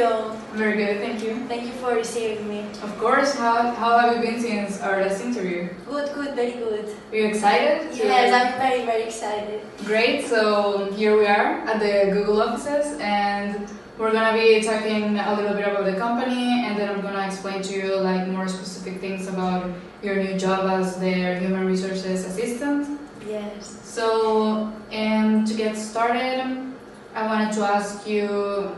you? Very good, thank you. Thank you for receiving me. Of course, how have you been since our last interview? Good, very good. Are you excited? Yes, I'm very excited. Great, so here we are at the Google offices and we're gonna be talking a little bit about the company and then I'm gonna explain to you like more specific things about your new job as their human resources assistant. Yes. So, to get started, I wanted to ask you,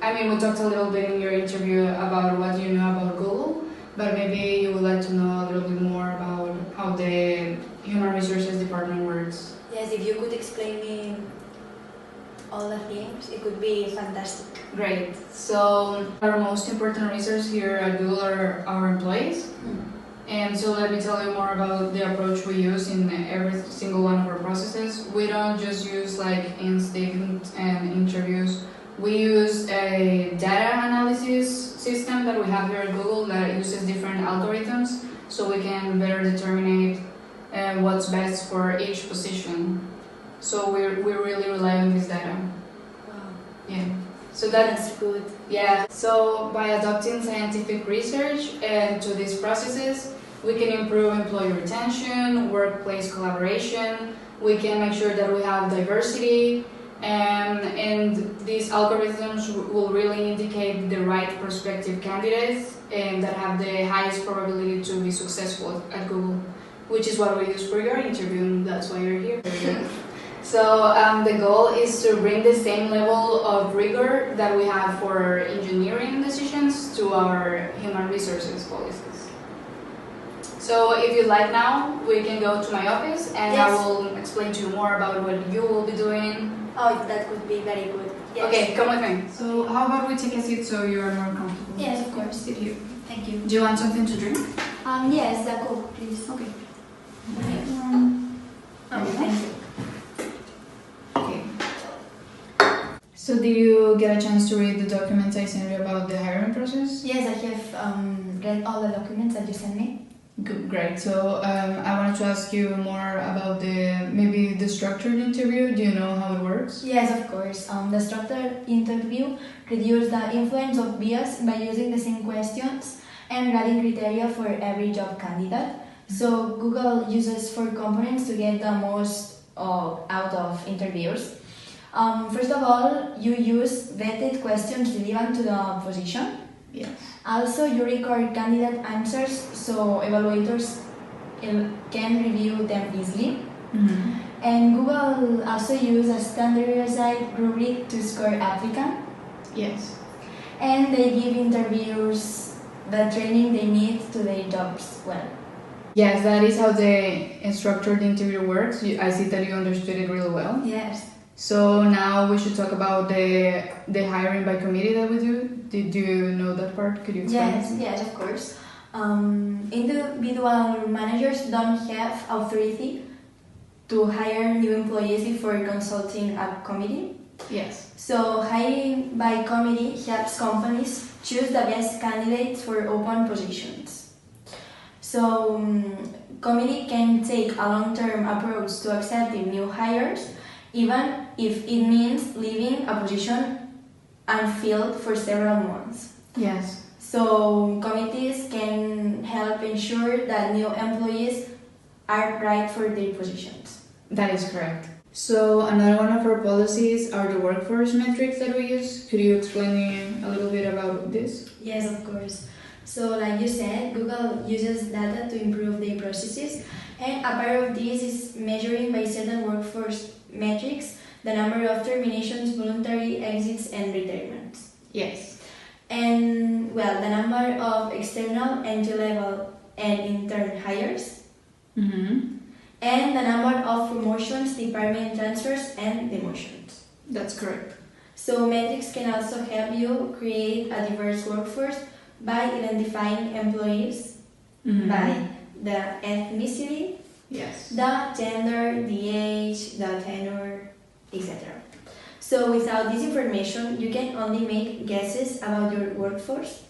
we talked a little bit in your interview about what you know about Google, but maybe you would like to know a little bit more about how the Human Resources Department works. Yes, if you could explain me all the things, it could be fantastic. Great. So, our most important resource here at Google are our employees. And so let me tell you more about the approach we use in every single one of our processes. We don't just use like instinct and interviews. We use a data analysis system that we have here at Google that uses different algorithms so we can better determine what's best for each position. So we really rely on this data. Wow. Yeah. So That's good. Yeah. So by adopting scientific research to these processes, we can improve employee retention, workplace collaboration, we can make sure that we have diversity, and these algorithms will really indicate the right prospective candidates and that have the highest probability to be successful at Google, which is what we use for your interview, and that's why you're here. So the goal is to bring the same level of rigor that we have for engineering decisions to our human resources policies. So if you'd like now, we can go to my office and Yes. I will explain to you more about what you will be doing. Oh, that could be very good. Yes. Okay, come with me. So how about we take a seat so you are more comfortable? Yes, of course. Sit here. Thank you. Do you want something to drink? Yes, the Coke, please. Okay. Thank you. Okay. So did you get a chance to read the documents I sent you about the hiring process? Yes, I have read all the documents that you sent me. Good, great. So I wanted to ask you more about the structured interview. Do you know how it works? Yes, of course. The structured interview reduces the influence of bias by using the same questions and grading criteria for every job candidate. So Google uses 4 components to get the most out of interviews. First of all, you use vetted questions relevant to the position. Yes. Also, you record candidate answers so evaluators can review them easily. Mm-hmm. And Google also uses a standardized rubric to score applicants. Yes. And they give interviewers the training they need to their jobs well. Yes, that is how the structured interview works. I see that you understood it really well. Yes. So now we should talk about the hiring by committee that we do. Did you know that part? Could you explain? Yes, of course. Individual managers don't have authority to hire new employees before consulting a committee. Yes. So hiring by committee helps companies choose the best candidates for open positions. So committee can take a long-term approach to accepting new hires, even if it means leaving a position unfilled for several months. Yes. So committees can help ensure that new employees are right for their positions. That is correct. So another one of our policies are the workforce metrics that we use. Could you explain me a little bit about this? Yes, of course. So like you said, Google uses data to improve their processes, and a part of this is measuring by certain workforce metrics the number of terminations, voluntary exits, and retirements. Yes. And well, the number of external, entry-level, and intern hires, Mm-hmm. and the number of promotions, department transfers, and demotions. That's correct. So metrics can also help you create a diverse workforce by identifying employees Mm-hmm. by the ethnicity, Yes. the gender, the age, the tenure, etc. So without this information, you can only make guesses about your workforce.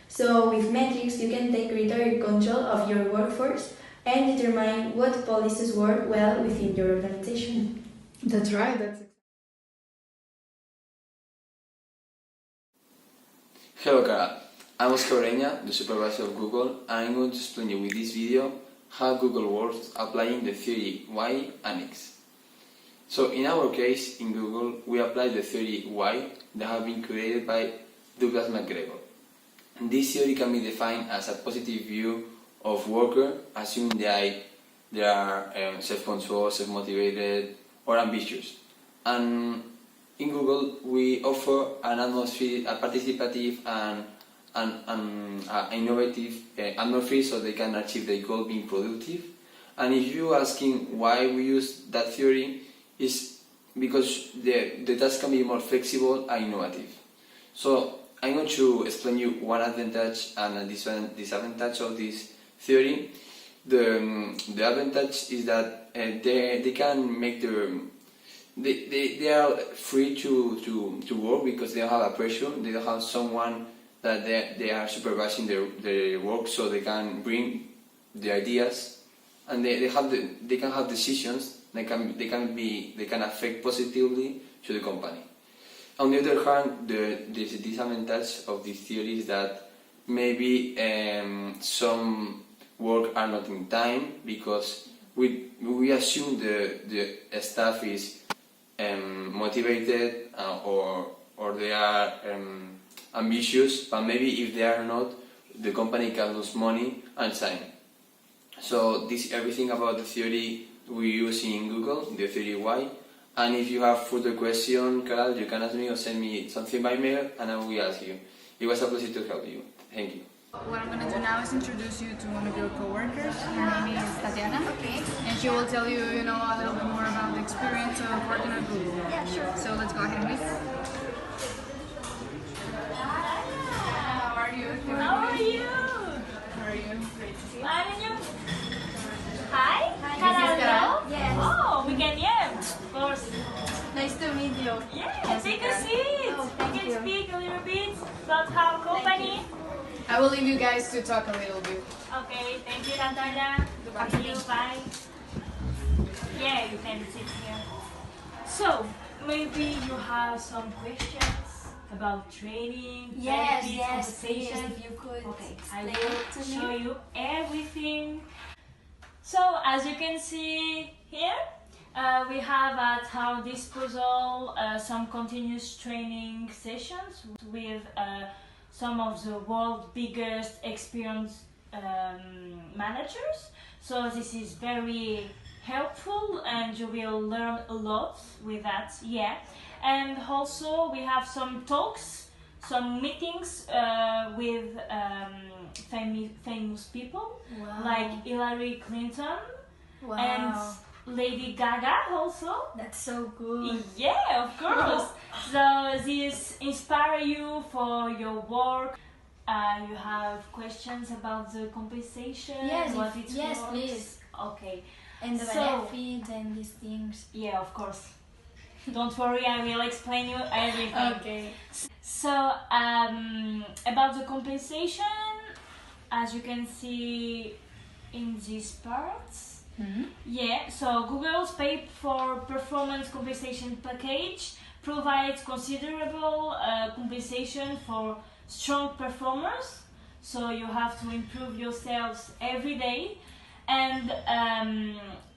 So with metrics, you can take greater control of your workforce and determine what policies work well within your organization. That's right. Hello Cara, I'm Oscar Ureña, the supervisor of Google, and I'm going to explain you with this video how Google works applying the theory Y and X. So in our case, in Google, we apply the theory Y that have been created by Douglas McGregor. And this theory can be defined as a positive view of worker, assuming they are self-controlled, self-motivated, or ambitious. And in Google, we offer an atmosphere, a participative and innovative atmosphere so they can achieve their goal being productive. And if you're asking why we use that theory, is because the task can be more flexible and innovative. So I'm going to explain you one advantage and a disadvantage of this theory. The advantage is that they can make they are free to work because they don't have a pressure. They don't have someone that they are supervising their work, so they can bring the ideas and they can have decisions. They can affect positively to the company. On the other hand, the disadvantage of this theory is that maybe some work are not in time because we assume the staff is motivated or they are ambitious, but maybe if they are not, the company can lose money and time. So this is everything about the theory we use in Google, the theory Y. And if you have further questions, Carol, you can ask me or send me something by mail and I will ask you. It was a pleasure to help you. Thank you. What I'm going to do now is introduce you to one of your coworkers. Her name is Tatiana. Okay. And she will tell you, a little bit more about the experience of working at Google. Yeah, sure. So let's go ahead and meet her. How are you? How are you? How are you? Great to see you. Fine, and you? Hi? Carol? Yes. Oh, we can, yeah, of course. Nice to meet you. Yeah, take a seat. Oh, We thank can you. speak a little bit about our company. I will leave you guys to talk a little bit. Okay, thank you, Natalia. Thank you, bye. Yeah, you can sit here. So, maybe you have some questions about training, Yes, benefits, yes, please, compensation. if you could Okay, I explain will it to me. show you everything. So, as you can see here, we have at our disposal some continuous training sessions with some of the world's biggest experienced managers. So this is very helpful and you will learn a lot with that, yeah. And also we have some talks, some meetings with famous people Wow. like Hillary Clinton Wow. and Lady Gaga also. That's so good. Yeah, of course. So this inspire you for your work. You have questions about the compensation? Yes, what it yes, works? please. Okay. And the So- benefits and these things. Yeah, of course. Don't worry, I will explain you everything. Okay. So about the compensation, as you can see in these parts. Yeah, so Google's pay for performance compensation package provides considerable compensation for strong performers. So you have to improve yourselves every day. And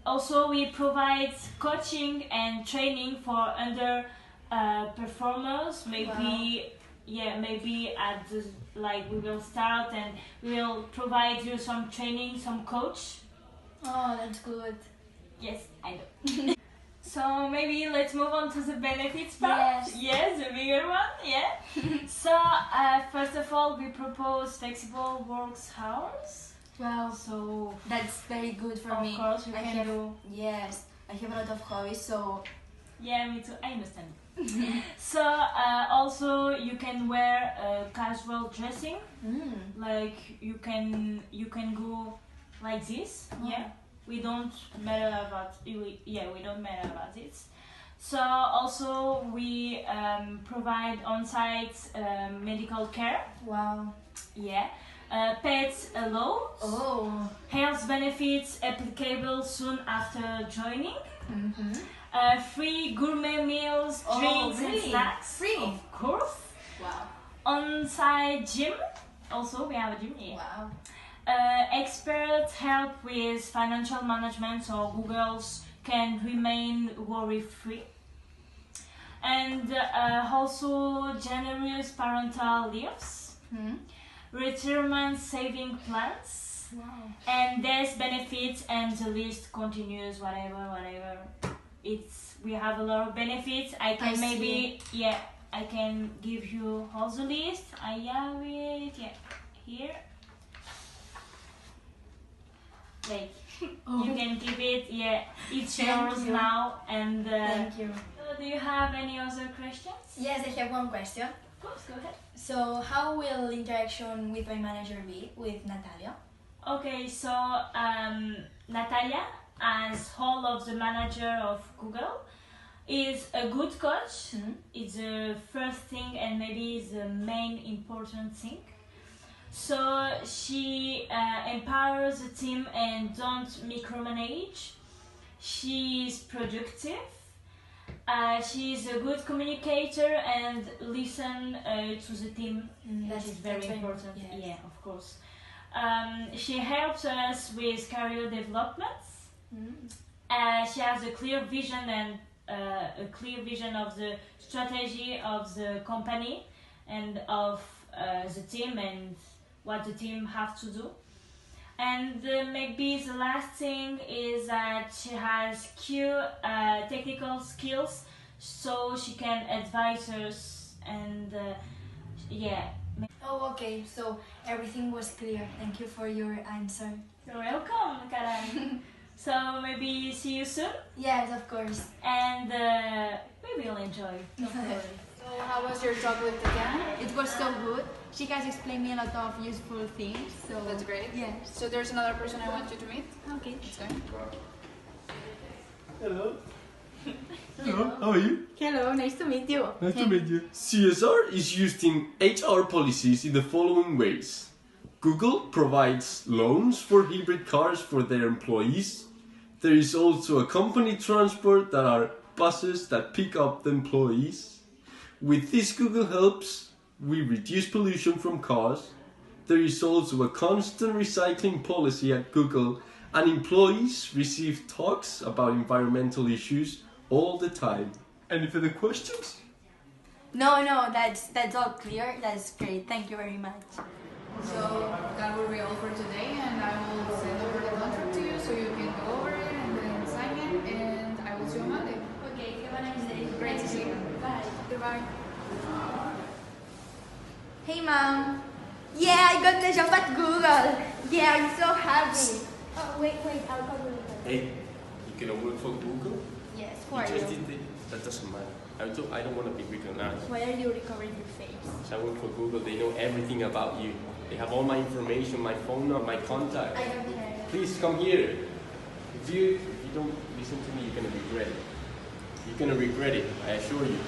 also we provide coaching and training for under performers. Maybe maybe at the, like we will start and we will provide you some training, some coach. Oh, that's good. Yes, I know. So maybe let's move on to the benefits part. Yes. Yes, the bigger one. Yeah. So first of all, we propose flexible work hours. Wow. So That's very good for of me. course you I can have, do. yes, I have a lot of hobbies, so Yeah, me too. I understand. So also you can wear casual dressing. Like you can go like this. Oh. Yeah. We don't matter about we don't matter about this. So also we provide on-site medical care. wow. Yeah. Pets allowed. Oh. Health benefits applicable soon after joining. Free gourmet meals, Oh, drinks really? and snacks. Free? Of course. Wow. On-site gym. Also, we have a gym. Yeah. Wow. Experts help with financial management so Googles can remain worry-free. And also generous parental leaves, retirement saving plans, and death benefits, and the list continues, whatever. We have a lot of benefits. I can give you all the list. I have it, here. Like, you can keep it, it's yours now. And Thank you. do you have any other questions? Yes, I have one question. Of course, go ahead. So, how will interaction with my manager be with Natalia? Okay, so Natalia, as whole of the manager of Google, is a good coach. It's the first thing and maybe the main important thing. So she empowers the team and don't micromanage. She is productive. She is a good communicator and listen to the team. That is very important. Yes. Yeah, of course. She helps us with career developments. She has a clear vision and of the strategy of the company and of the team and what the team have to do. And maybe the last thing is that she has key technical skills, so she can advise us and Oh, okay. So everything was clear. Thank you for your answer. You're welcome, Karen. So maybe see you soon, Yes, of course. and we will enjoy. So how was your talk with Tatiana? It was so good. She has explained me a lot of useful things. So That's great. Yes. So there's another person I want you to meet. Okay. Let's go. Hello. Hello, how are you? Hello, nice to meet you. Nice to meet you. CSR is used in HR policies in the following ways. Google provides loans for hybrid cars for their employees. There is also a company transport that are buses that pick up the employees. With this Google helps, we reduce pollution from cars. There is also a constant recycling policy at Google, and employees receive talks about environmental issues all the time. Any further questions? No, that's all clear. That's great. Thank you very much. So that will be all for today, and I will send over the contract to you so you can go over it and then sign it, and I will see you on Monday. Okay, have a nice day. Great to see you. Bye. Goodbye. Hey, Mom. Yeah, I got the job at Google. Yeah, I'm so happy. Oh, wait, I'll call you later. Hey, you gonna work for Google? Yes, who are just you? did it. That doesn't matter. I don't want to be recognized. Why are you recovering your face? So I work for Google. They know everything about you. They have all my information, my phone number, my contact. I don't care. Please come here. If you don't listen to me, you're gonna regret it. You're gonna regret it. I assure you.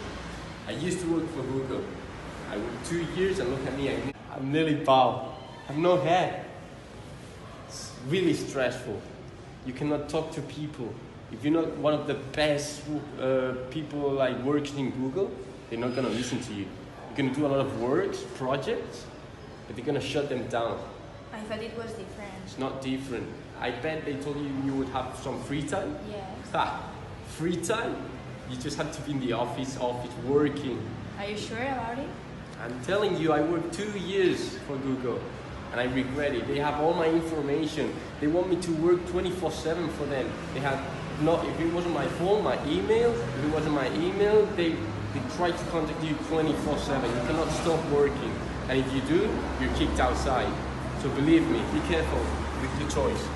I used to work for Google. I worked 2 years, and look at me. I'm nearly bald. I have no hair. It's really stressful. You cannot talk to people. If you're not one of the best people like working in Google, they're not gonna listen to you. You're gonna do a lot of works, projects, but they're gonna shut them down. I thought it was different. It's not different. I bet they told you you would have some free time. Yes. Ha! Free time? You just have to be in the office working. Are you sure about it? I'm telling you, I worked 2 years for Google, and I regret it. They have all my information. They want me to work 24/7 for them. They have if it wasn't my phone, my email. If it wasn't my email, they try to contact you 24/7. You cannot stop working, and if you do, you're kicked outside. So believe me, be careful with your choice.